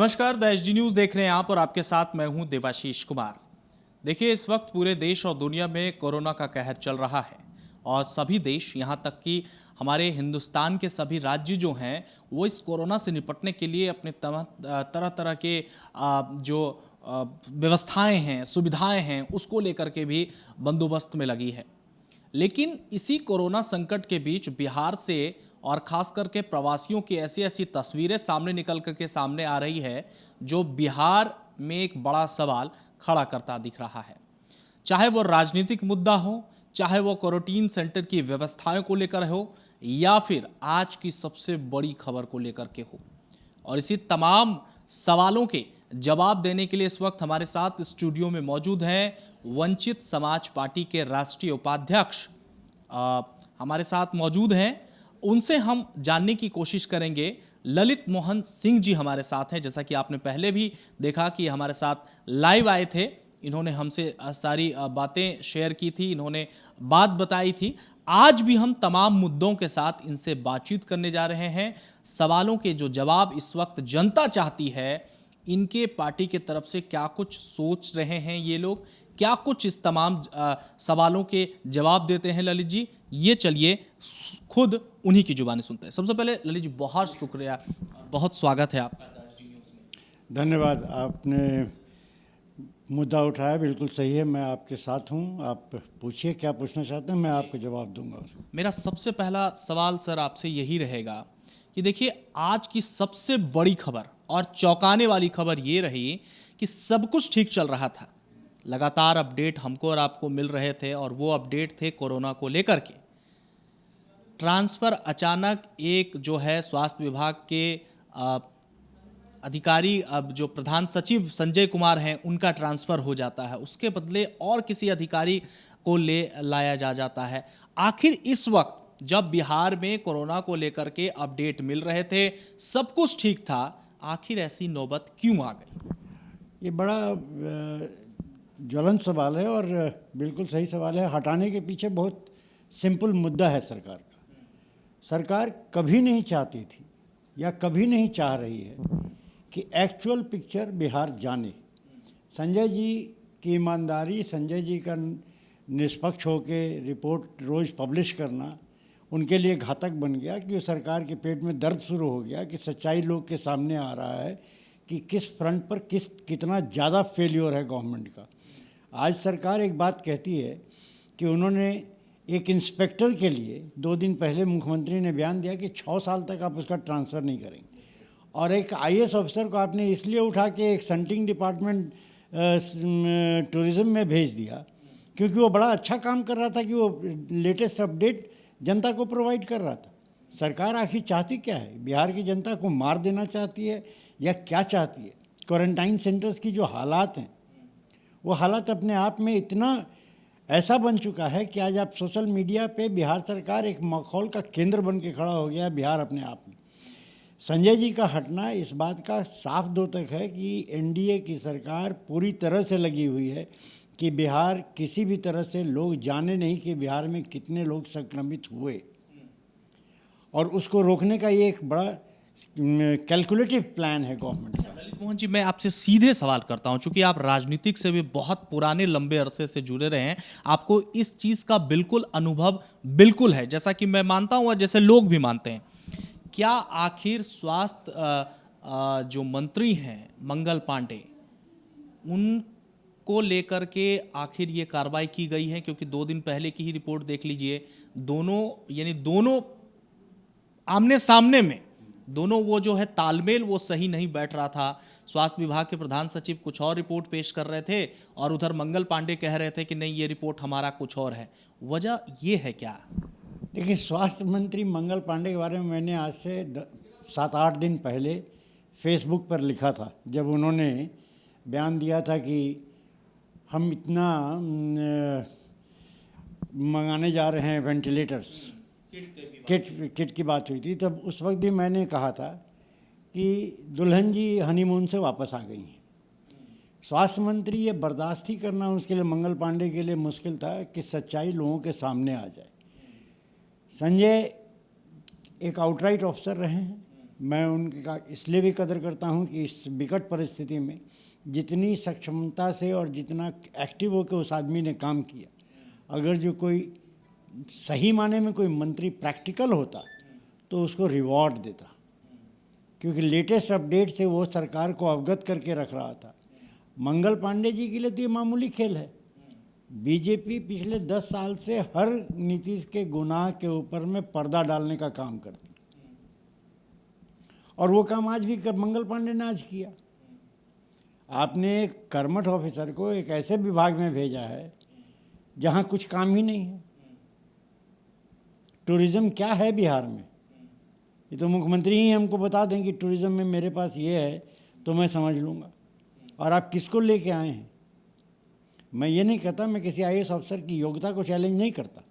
नमस्कार, the HD news देख रहे हैं आप और आपके साथ मैं हूं देवाशीष कुमार। देखिए, इस वक्त पूरे देश और दुनिया में कोरोना का कहर चल रहा है और सभी देश, यहां तक कि हमारे हिंदुस्तान के सभी राज्य जो हैं वो इस कोरोना से निपटने के लिए अपने तरह तरह के जो व्यवस्थाएं हैं, सुविधाएं हैं, उसको लेकर के भी बंदोबस्त में लगी है। लेकिन इसी कोरोना संकट के बीच बिहार से और खास करके प्रवासियों की ऐसी ऐसी तस्वीरें सामने निकल करके सामने आ रही है जो बिहार में एक बड़ा सवाल खड़ा करता दिख रहा है। चाहे वो राजनीतिक मुद्दा हो, चाहे वो क्वारंटीन सेंटर की व्यवस्थाओं को लेकर हो, या फिर आज की सबसे बड़ी खबर को लेकर के हो। और इसी तमाम सवालों के जवाब देने के लिए इस वक्त हमारे साथ स्टूडियो में मौजूद हैं वंचित समाज पार्टी के राष्ट्रीय उपाध्यक्ष हमारे साथ मौजूद हैं। उनसे हम जानने की कोशिश करेंगे। ललित मोहन सिंह जी हमारे साथ हैं, जैसा कि आपने पहले भी देखा कि हमारे साथ लाइव आए थे। इन्होंने हमसे सारी बातें शेयर की थी, इन्होंने बात बताई थी। आज भी हम तमाम मुद्दों के साथ इनसे बातचीत करने जा रहे हैं। सवालों के जो जवाब इस वक्त जनता चाहती है, इनके पार्टी के तरफ से क्या कुछ सोच रहे हैं ये लोग, क्या कुछ इस तमाम सवालों के जवाब देते हैं ललित जी, ये चलिए खुद उन्हीं की जुबानी सुनते हैं। सबसे पहले ललित जी, बहुत शुक्रिया, बहुत स्वागत है आपका एचडी न्यूज़ में। धन्यवाद। आपने मुद्दा उठाया, बिल्कुल सही है। मैं आपके साथ हूँ। आप पूछिए क्या पूछना चाहते हैं, मैं आपको जवाब दूंगा। मेरा सबसे पहला सवाल सर आपसे यही रहेगा कि देखिए, आज की सबसे बड़ी खबर और चौंकाने वाली खबर ये रही कि सब कुछ ठीक चल रहा था, लगातार अपडेट हमको और आपको मिल रहे थे और वो अपडेट थे कोरोना को लेकर के। ट्रांसफ़र अचानक एक जो है स्वास्थ्य विभाग के अधिकारी, अब जो प्रधान सचिव संजय कुमार हैं, उनका ट्रांसफ़र हो जाता है, उसके बदले और किसी अधिकारी को लाया जाता है। आखिर इस वक्त जब बिहार में कोरोना को लेकर के अपडेट मिल रहे थे, सब कुछ ठीक था, आखिर ऐसी नौबत क्यों आ गई? ये बड़ा ज्वलंत सवाल है और बिल्कुल सही सवाल है। हटाने के पीछे बहुत सिंपल मुद्दा है सरकार का। सरकार कभी नहीं चाहती थी या कभी नहीं चाह रही है कि एक्चुअल पिक्चर बिहार जाने। संजय जी की ईमानदारी, संजय जी का निष्पक्ष होकर रिपोर्ट रोज़ पब्लिश करना उनके लिए घातक बन गया कि सरकार के पेट में दर्द शुरू हो गया कि सच्चाई लोग के सामने आ रहा है कि किस फ्रंट पर कितना ज़्यादा फेल्योर है गवर्नमेंट का। आज सरकार एक बात कहती है कि उन्होंने एक इंस्पेक्टर के लिए 2 दिन पहले मुख्यमंत्री ने बयान दिया कि 6 साल तक आप उसका ट्रांसफ़र नहीं करेंगे, और एक आईएएस ऑफिसर को आपने इसलिए उठा के एक सेंटिंग डिपार्टमेंट टूरिज़्म में भेज दिया क्योंकि वो बड़ा अच्छा काम कर रहा था कि वो लेटेस्ट अपडेट जनता को प्रोवाइड कर रहा था। सरकार आखिर चाहती क्या है? बिहार की जनता को मार देना चाहती है या क्या चाहती है? क्वारंटाइन सेंटर्स की जो हालात हैं, वो हालात अपने आप में इतना ऐसा बन चुका है कि आज आप सोशल मीडिया पे बिहार सरकार एक माहौल का केंद्र बन के खड़ा हो गया है बिहार अपने आप में। संजय जी का हटना इस बात का साफ द्योतक है कि एनडीए की सरकार पूरी तरह से लगी हुई है कि बिहार किसी भी तरह से लोग जाने नहीं कि बिहार में कितने लोग संक्रमित हुए, और उसको रोकने का ये एक बड़ा कैलकुलेटिव प्लान है गवर्नमेंट का। ललित मोहन जी, मैं आपसे सीधे सवाल करता हूं, चूंकि आप राजनीतिक से भी बहुत पुराने लंबे अरसे से जुड़े रहे हैं, आपको इस चीज़ का बिल्कुल अनुभव बिल्कुल है, जैसा कि मैं मानता हूं और जैसे लोग भी मानते हैं। क्या आखिर स्वास्थ्य जो मंत्री हैं मंगल पांडे, उनको लेकर के आखिर ये कार्रवाई की गई है? क्योंकि 2 दिन पहले की ही रिपोर्ट देख लीजिए, दोनों आमने सामने में, दोनों वो जो है तालमेल वो सही नहीं बैठ रहा था। स्वास्थ्य विभाग के प्रधान सचिव कुछ और रिपोर्ट पेश कर रहे थे और उधर मंगल पांडे कह रहे थे कि नहीं, ये रिपोर्ट हमारा कुछ और है। वजह ये है क्या? देखिए, स्वास्थ्य मंत्री मंगल पांडे के बारे में मैंने आज से 7-8 दिन पहले फेसबुक पर लिखा था, जब उन्होंने बयान दिया था कि हम इतना मंगाने जा रहे हैं वेंटिलेटर्स, किट की बात हुई थी। तब उस वक्त भी मैंने कहा था कि दुल्हन जी हनीमून से वापस आ गई हैं। स्वास्थ्य मंत्री ये बर्दाश्त ही करना उसके लिए, मंगल पांडे के लिए मुश्किल था कि सच्चाई लोगों के सामने आ जाए। संजय एक आउटराइट ऑफिसर रहे हैं, मैं उनका इसलिए भी कदर करता हूं कि इस विकट परिस्थिति में जितनी सक्षमता से और जितना एक्टिव होकर उस आदमी ने काम किया, अगर जो कोई सही माने में कोई मंत्री प्रैक्टिकल होता तो उसको रिवॉर्ड देता, क्योंकि लेटेस्ट अपडेट से वो सरकार को अवगत करके रख रहा था। मंगल पांडे जी के लिए तो ये मामूली खेल है। बीजेपी पिछले 10 साल से हर नीतीश के गुनाह के ऊपर में पर्दा डालने का काम करती, और वो काम आज भी मंगल पांडे ने आज किया। आपने एक कर्मठ ऑफिसर को एक ऐसे विभाग में भेजा है जहां कुछ काम ही नहीं है। टूरिज्म क्या है बिहार में, ये तो मुख्यमंत्री ही हमको बता दें कि टूरिज्म में मेरे पास ये है तो मैं समझ लूँगा। और आप किसको लेके आए हैं? मैं ये नहीं कहता, मैं किसी आईएएस ऑफिसर की योग्यता को चैलेंज नहीं करता,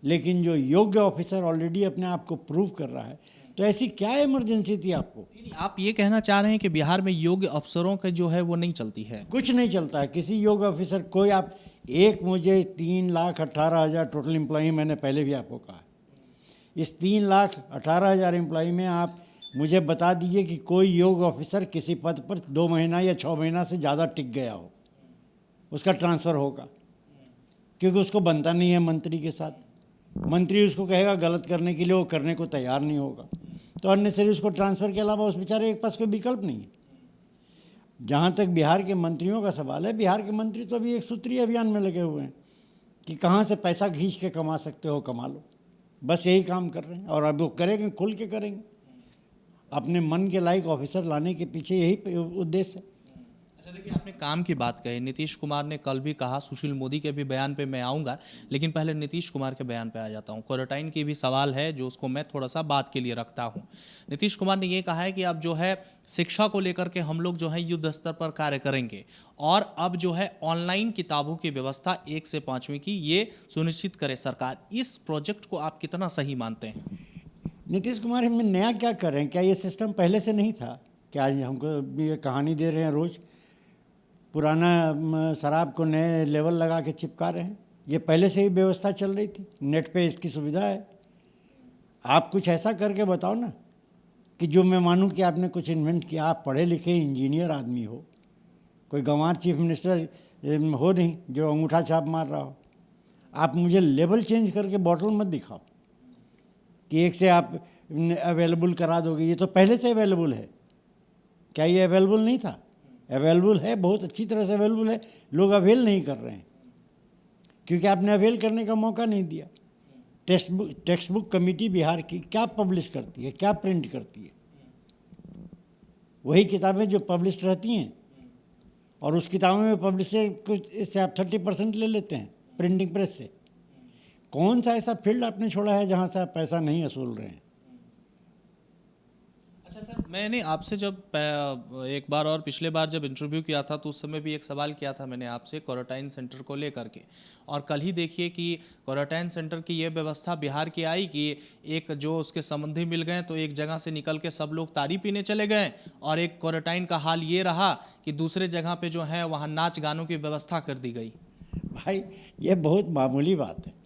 लेकिन जो योग्य ऑफिसर ऑलरेडी अपने आप को प्रूव कर रहा है, तो ऐसी क्या इमरजेंसी थी आपको? आप ये कहना चाह रहे हैं कि बिहार में योग्य अफसरों का जो है वो नहीं चलती है? कुछ नहीं चलता है। किसी योग्य ऑफिसर कोई, आप एक, मुझे 3,18,000 टोटल एम्प्लॉई, मैंने पहले भी आपको कहा, इस 3,18,000 एम्प्लॉई में आप मुझे बता दीजिए कि कोई योग्य ऑफिसर किसी पद पर 2 महीना या 6 महीना से ज़्यादा टिक गया हो, उसका ट्रांसफ़र होगा, क्योंकि उसको बनता नहीं है मंत्री के साथ। मंत्री उसको कहेगा गलत करने के लिए, वो करने को तैयार नहीं होगा, तो अननेसेसरी उसको ट्रांसफ़र के अलावा उस बेचारे के पास कोई विकल्प नहीं है। जहाँ तक बिहार के मंत्रियों का सवाल है, बिहार के मंत्री तो अभी एक सूत्रीय अभियान में लगे हुए हैं कि कहाँ से पैसा खींच के कमा सकते हो कमा लो, बस यही काम कर रहे हैं। और अब वो करेंगे, खुल के करेंगे। अपने मन के लायक ऑफिसर लाने के पीछे यही उद्देश्य है। अच्छा देखिए, आपने काम की बात कही, नीतीश कुमार ने कल भी कहा, सुशील मोदी के भी बयान पे मैं आऊँगा, लेकिन पहले नीतीश कुमार के बयान पे आ जाता हूँ। क्वारंटाइन की भी सवाल है जो उसको मैं थोड़ा सा बात के लिए रखता हूँ। नीतीश कुमार ने ये कहा है कि अब जो है शिक्षा को लेकर के हम लोग जो है युद्ध स्तर पर कार्य करेंगे, और अब जो है ऑनलाइन किताबों की व्यवस्था 1 से 5वीं की ये सुनिश्चित करे सरकार। इस प्रोजेक्ट को आप कितना सही मानते हैं? नीतीश कुमार हमें नया क्या कर रहे हैं? क्या ये सिस्टम पहले से नहीं था? क्या आज हमको भी ये कहानी दे रहे हैं रोज़? पुराना शराब को नए लेवल लगा के चिपका रहे हैं? ये पहले से ही व्यवस्था चल रही थी, नेट पे इसकी सुविधा है। आप कुछ ऐसा करके बताओ ना कि जो मैं मानूं कि आपने कुछ इन्वेंट किया। आप पढ़े लिखे इंजीनियर आदमी हो, कोई गंवार चीफ मिनिस्टर हो नहीं जो अंगूठा छाप मार रहा हो। आप मुझे लेवल चेंज करके बॉटल मत दिखाओ कि एक से आप अवेलेबल करा दोगे। ये तो पहले से अवेलेबल है। क्या ये अवेलेबल नहीं था? अवेलेबल है, बहुत अच्छी तरह से अवेलेबल है। लोग अवेल नहीं कर रहे हैं क्योंकि आपने अवेल करने का मौका नहीं दिया। टेक्स्ट बुक कमेटी बिहार की क्या पब्लिश करती है, क्या प्रिंट करती है? वही किताबें जो पब्लिश रहती हैं, और उस किताबों में पब्लिशर से आप 30% ले लेते हैं प्रिंटिंग प्रेस से। कौन सा ऐसा फील्ड आपने छोड़ा है जहाँ से आप पैसा नहीं वसूल रहे हैं? अच्छा सर, मैंने आपसे जब एक बार और पिछले बार जब इंटरव्यू किया था तो उस समय भी एक सवाल किया था मैंने आपसे क्वारंटाइन सेंटर को लेकर के, और कल ही देखिए कि क्वारंटाइन सेंटर की ये व्यवस्था बिहार की आई कि एक जो उसके संबंधी मिल गए तो एक जगह से निकल के सब लोग तारी पीने चले गए, और एक क्वारंटाइन का हाल ये रहा कि दूसरे जगह पे जो है वहाँ नाच गानों की व्यवस्था कर दी गई। भाई ये बहुत मामूली बात है।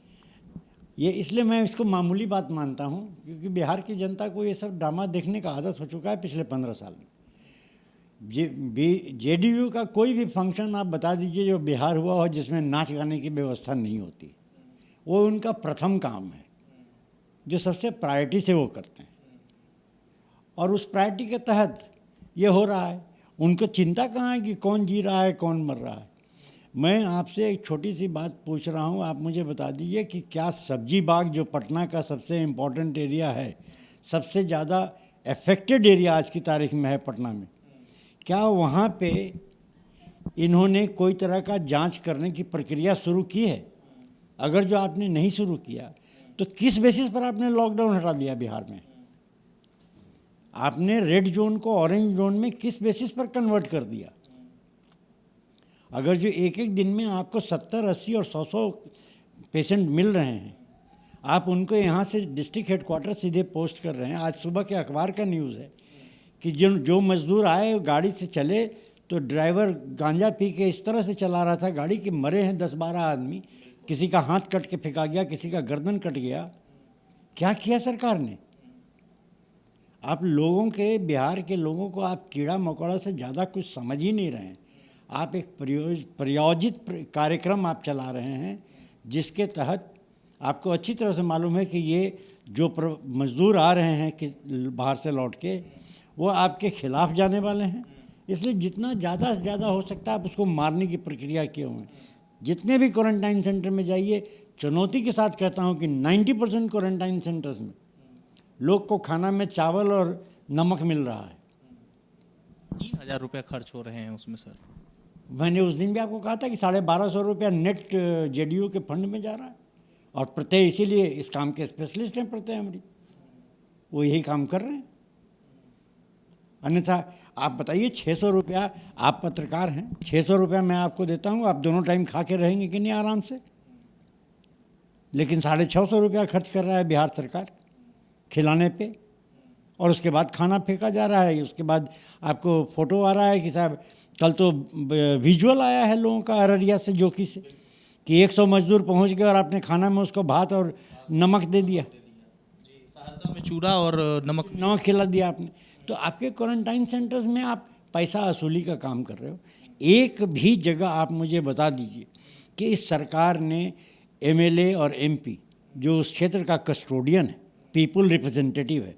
ये इसलिए मैं इसको मामूली बात मानता हूँ क्योंकि बिहार की जनता को ये सब ड्रामा देखने का आदत हो चुका है पिछले 15 साल में। जेडीयू का कोई भी फंक्शन आप बता दीजिए जो बिहार हुआ हो जिसमें नाच गाने की व्यवस्था नहीं होती, वो उनका प्रथम काम है जो सबसे प्रायोरिटी से वो करते हैं, और उस प्रायोरिटी के तहत ये हो रहा है। उनको चिंता कहाँ है कि कौन जी रहा है कौन मर रहा है। मैं आपसे एक छोटी सी बात पूछ रहा हूँ, आप मुझे बता दीजिए कि क्या सब्जी बाग जो पटना का सबसे इम्पोर्टेंट एरिया है, सबसे ज़्यादा अफेक्टेड एरिया आज की तारीख में है पटना में, क्या वहाँ पे इन्होंने कोई तरह का जांच करने की प्रक्रिया शुरू की है? अगर जो आपने नहीं शुरू किया तो किस बेसिस पर आपने लॉकडाउन हटा दिया बिहार में? आपने रेड जोन को ऑरेंज जोन में किस बेसिस पर कन्वर्ट कर दिया? अगर जो एक एक दिन में आपको 70, 80 और 100 पेशेंट मिल रहे हैं, आप उनको यहाँ से डिस्ट्रिक्ट हेडक्वार्टर सीधे पोस्ट कर रहे हैं। आज सुबह के अखबार का न्यूज़ है कि जो मजदूर आए गाड़ी से चले तो ड्राइवर गांजा पी के इस तरह से चला रहा था गाड़ी कि मरे हैं 10-12 आदमी, किसी का हाथ कट के फेंका गया, किसी का गर्दन कट गया। क्या किया सरकार ने? आप लोगों के, बिहार के लोगों को आप कीड़ा मकोड़ा से ज़्यादा कुछ समझ ही नहीं रहे हैं। आप एक प्रायोजित कार्यक्रम आप चला रहे हैं, जिसके तहत आपको अच्छी तरह से मालूम है कि ये जो मजदूर आ रहे हैं कि बाहर से लौट के, वो आपके खिलाफ जाने वाले हैं। इसलिए जितना ज़्यादा से ज़्यादा हो सकता है आप उसको मारने की प्रक्रिया किए हुए हैं। जितने भी क्वारंटाइन सेंटर में जाइए, चुनौती के साथ कहता हूँ कि 90% क्वारंटाइन सेंटर्स में लोग को खाना में चावल और नमक मिल रहा है। 3,000 रुपये खर्च हो रहे हैं उसमें सर। मैंने उस दिन भी आपको कहा था कि 1,250 रुपया नेट जेडीयू के फंड में जा रहा है, और प्रत्यय इसीलिए इस काम के स्पेशलिस्ट हैं प्रत्यय अमृत, वो यही काम कर रहे हैं। अन्यथा आप बताइए 600 रुपया, आप पत्रकार हैं, 600 रुपया मैं आपको देता हूँ, आप दोनों टाइम खा के रहेंगे कि नहीं आराम से? लेकिन 650 रुपया खर्च कर रहा है बिहार सरकार खिलाने पे, और उसके बाद खाना फेंका जा रहा है। उसके बाद आपको फोटो आ रहा है कि साहब, कल तो विजुअल आया है लोगों का अररिया से, जोकी से, कि 100 मजदूर पहुंच गए और आपने खाना में उसको भात और नमक दे दिया, सहरसा में चूड़ा और नमक खिला दिया आपने। तो आपके क्वारंटाइन सेंटर्स में आप पैसा वसूली का काम कर रहे हो। एक भी जगह आप मुझे बता दीजिए कि इस सरकार ने एमएलए और एमपी, जो उस क्षेत्र का कस्टोडियन है, पीपल रिप्रेजेंटेटिव है,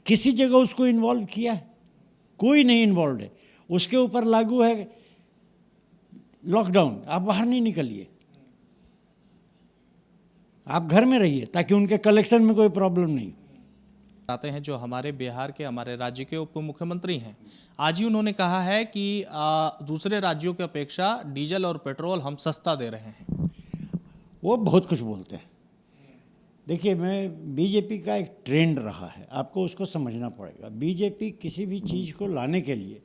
किसी जगह उसको इन्वॉल्व किया है? कोई नहीं इन्वॉल्व है। उसके ऊपर लागू है लॉकडाउन, आप बाहर नहीं निकलिए, आप घर में रहिए, ताकि उनके कलेक्शन में कोई प्रॉब्लम नहीं। आते हैं जो हमारे बिहार के, हमारे राज्य के उप मुख्यमंत्री हैं, आज ही उन्होंने कहा है कि दूसरे राज्यों की अपेक्षा डीजल और पेट्रोल हम सस्ता दे रहे हैं। वो बहुत कुछ बोलते हैं। देखिए, मैं बीजेपी का एक ट्रेंड रहा है, आपको उसको समझना पड़ेगा। बीजेपी किसी भी चीज़ को लाने के लिए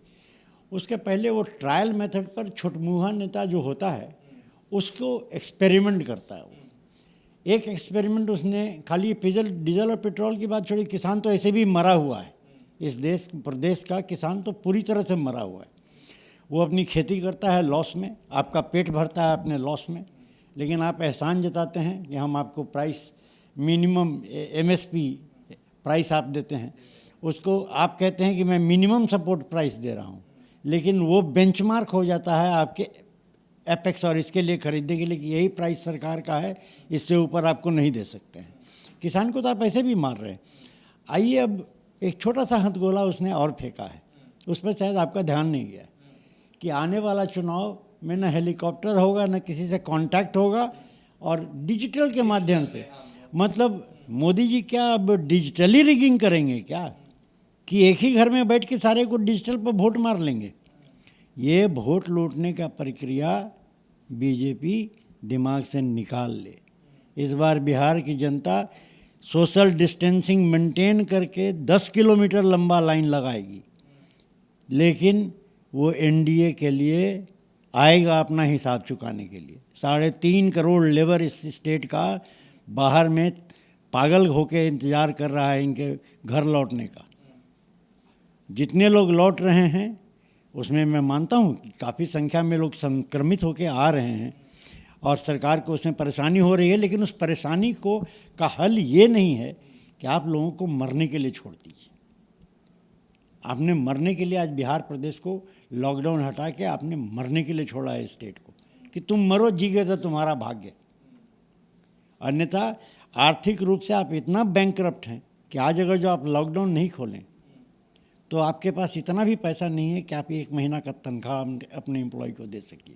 उसके पहले वो ट्रायल मेथड पर छुटमुहा नेता जो होता है उसको एक्सपेरिमेंट करता है। वो एक एक्सपेरिमेंट उसने खाली डीजल और पेट्रोल की बात छोड़ी, किसान तो ऐसे भी मरा हुआ है। इस देश प्रदेश का किसान तो पूरी तरह से मरा हुआ है। वो अपनी खेती करता है लॉस में, आपका पेट भरता है अपने लॉस में, लेकिन आप एहसान जताते हैं कि हम आपको प्राइस मिनिमम एमएसपी प्राइस आप देते हैं, उसको आप कहते हैं कि मैं मिनिमम सपोर्ट प्राइस दे रहा हूँ, लेकिन वो बेंचमार्क हो जाता है आपके एपेक्स और इसके लिए खरीदने के लिए कि यही प्राइस सरकार का है, इससे ऊपर आपको नहीं दे सकते हैं। किसान को तो आप ऐसे भी मार रहे हैं। आइए, अब एक छोटा सा हथगोला उसने और फेंका है, उस पर शायद आपका ध्यान नहीं गया कि आने वाला चुनाव में न हेलीकॉप्टर होगा, न किसी से कांटेक्ट होगा, और डिजिटल के माध्यम से, मतलब मोदी जी क्या अब डिजिटली रिगिंग करेंगे क्या, कि एक ही घर में बैठ के सारे को डिजिटल पर वोट मार लेंगे? ये वोट लूटने का प्रक्रिया बीजेपी दिमाग से निकाल ले। इस बार बिहार की जनता सोशल डिस्टेंसिंग मेंटेन करके 10 किलोमीटर लंबा लाइन लगाएगी, लेकिन वो एनडीए के लिए आएगा अपना हिसाब चुकाने के लिए। 3.5 करोड़ लेबर इस स्टेट का बाहर में पागल होके इंतज़ार कर रहा है इनके घर लौटने का। जितने लोग लौट रहे हैं उसमें मैं मानता हूँ कि काफ़ी संख्या में लोग संक्रमित होकर आ रहे हैं और सरकार को उसमें परेशानी हो रही है, लेकिन उस परेशानी को का हल ये नहीं है कि आप लोगों को मरने के लिए छोड़ दीजिए। आपने मरने के लिए आज बिहार प्रदेश को लॉकडाउन हटा के आपने मरने के लिए छोड़ा है स्टेट को, कि तुम मरो, जी गए तो तुम्हारा भाग्य। अन्यथा आर्थिक रूप से आप इतना बैंकरप्ट हैं कि आज अगर जो आप लॉकडाउन नहीं खोलें तो आपके पास इतना भी पैसा नहीं है कि आप 1 महीना का तनख्वाह अपने एम्प्लॉय को दे सकिए।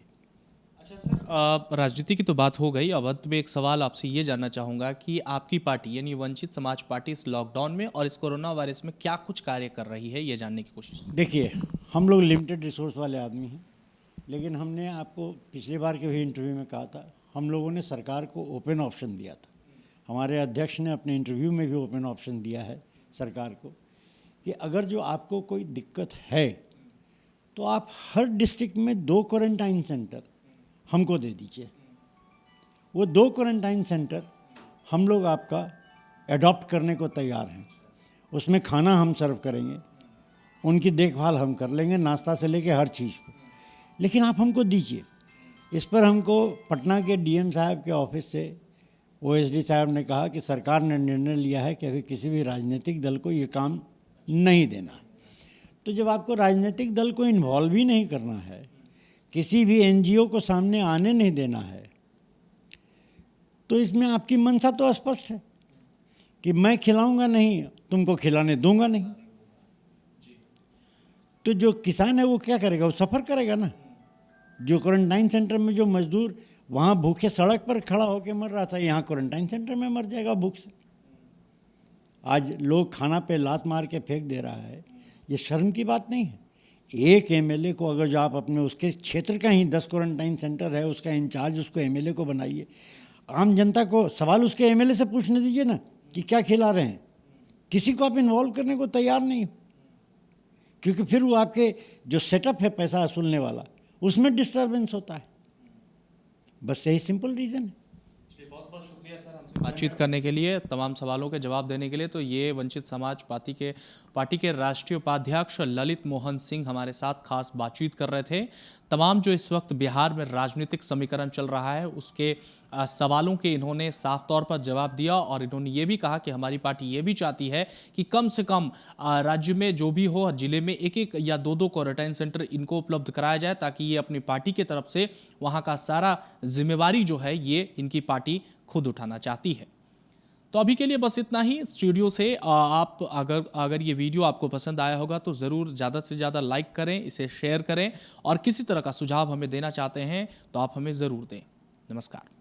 अच्छा सर, राजनीति की तो बात हो गई। अब अंत में एक सवाल आपसे ये जानना चाहूँगा कि आपकी पार्टी यानी वंचित समाज पार्टी इस लॉकडाउन में और इस कोरोना वायरस में क्या कुछ कार्य कर रही है, ये जानने की कोशिश। देखिए, हम लोग लिमिटेड रिसोर्स वाले आदमी हैं, लेकिन हमने आपको पिछली बार के भी इंटरव्यू में कहा था, हम लोगों ने सरकार को ओपन ऑप्शन दिया था। हमारे अध्यक्ष ने अपने इंटरव्यू में भी ओपन ऑप्शन दिया है सरकार को कि अगर जो आपको कोई दिक्कत है तो आप हर डिस्ट्रिक्ट में 2 क्वारंटाइन सेंटर हमको दे दीजिए। वो 2 क्वारंटाइन सेंटर हम लोग आपका अडॉप्ट करने को तैयार हैं। उसमें खाना हम सर्व करेंगे, उनकी देखभाल हम कर लेंगे, नाश्ता से लेके हर चीज़ को, लेकिन आप हमको दीजिए। इस पर हमको पटना के डीएम साहब के ऑफिस से ओएसडी साहब ने कहा कि सरकार ने निर्णय लिया है कि अभी किसी भी राजनीतिक दल को ये काम नहीं देना। तो जब आपको राजनीतिक दल को इन्वॉल्व ही नहीं करना है, किसी भी एनजीओ को सामने आने नहीं देना है, तो इसमें आपकी मंशा तो स्पष्ट है कि मैं खिलाऊंगा नहीं, तुमको खिलाने दूंगा नहीं। तो जो किसान है वो क्या करेगा? वो सफ़र करेगा ना। जो क्वारंटाइन सेंटर में जो मजदूर वहाँ भूखे सड़क पर खड़ा होकर मर रहा था, यहाँ क्वारंटाइन सेंटर में मर जाएगा भूख से। आज लोग खाना पे लात मार के फेंक दे रहा है, ये शर्म की बात नहीं है। एक एमएलए को अगर जो आप अपने उसके क्षेत्र का ही 10 क्वारंटाइन सेंटर है, उसका इंचार्ज उसको एमएलए को बनाइए। आम जनता को सवाल उसके एमएलए से पूछने दीजिए ना कि क्या खिला रहे हैं। किसी को आप इन्वॉल्व करने को तैयार नहीं हो, क्योंकि फिर वो आपके जो सेटअप है पैसा वसूलने वाला, उसमें डिस्टर्बेंस होता है। बस यही सिंपल रीज़न है। बहुत बहुत शुक्रिया सर हमसे बातचीत करने के लिए, तमाम सवालों के जवाब देने के लिए। तो ये वंचित समाज पार्टी के राष्ट्रीय उपाध्यक्ष ललित मोहन सिंह हमारे साथ खास बातचीत कर रहे थे। तमाम जो इस वक्त बिहार में राजनीतिक समीकरण चल रहा है उसके सवालों के इन्होंने साफ तौर पर जवाब दिया, और इन्होंने ये भी कहा कि हमारी पार्टी ये भी चाहती है कि कम से कम राज्य में जो भी हो, जिले में एक एक या दो क्वारंटाइन सेंटर इनको उपलब्ध कराया जाए, ताकि ये अपनी पार्टी की तरफ से वहाँ का सारा जिम्मेवारी जो है ये इनकी पार्टी खुद उठाना चाहती है। तो अभी के लिए बस इतना ही स्टूडियो से। आप अगर ये वीडियो आपको पसंद आया होगा तो ज़रूर ज़्यादा से ज़्यादा लाइक करें, इसे शेयर करें, और किसी तरह का सुझाव हमें देना चाहते हैं तो आप हमें ज़रूर दें। नमस्कार।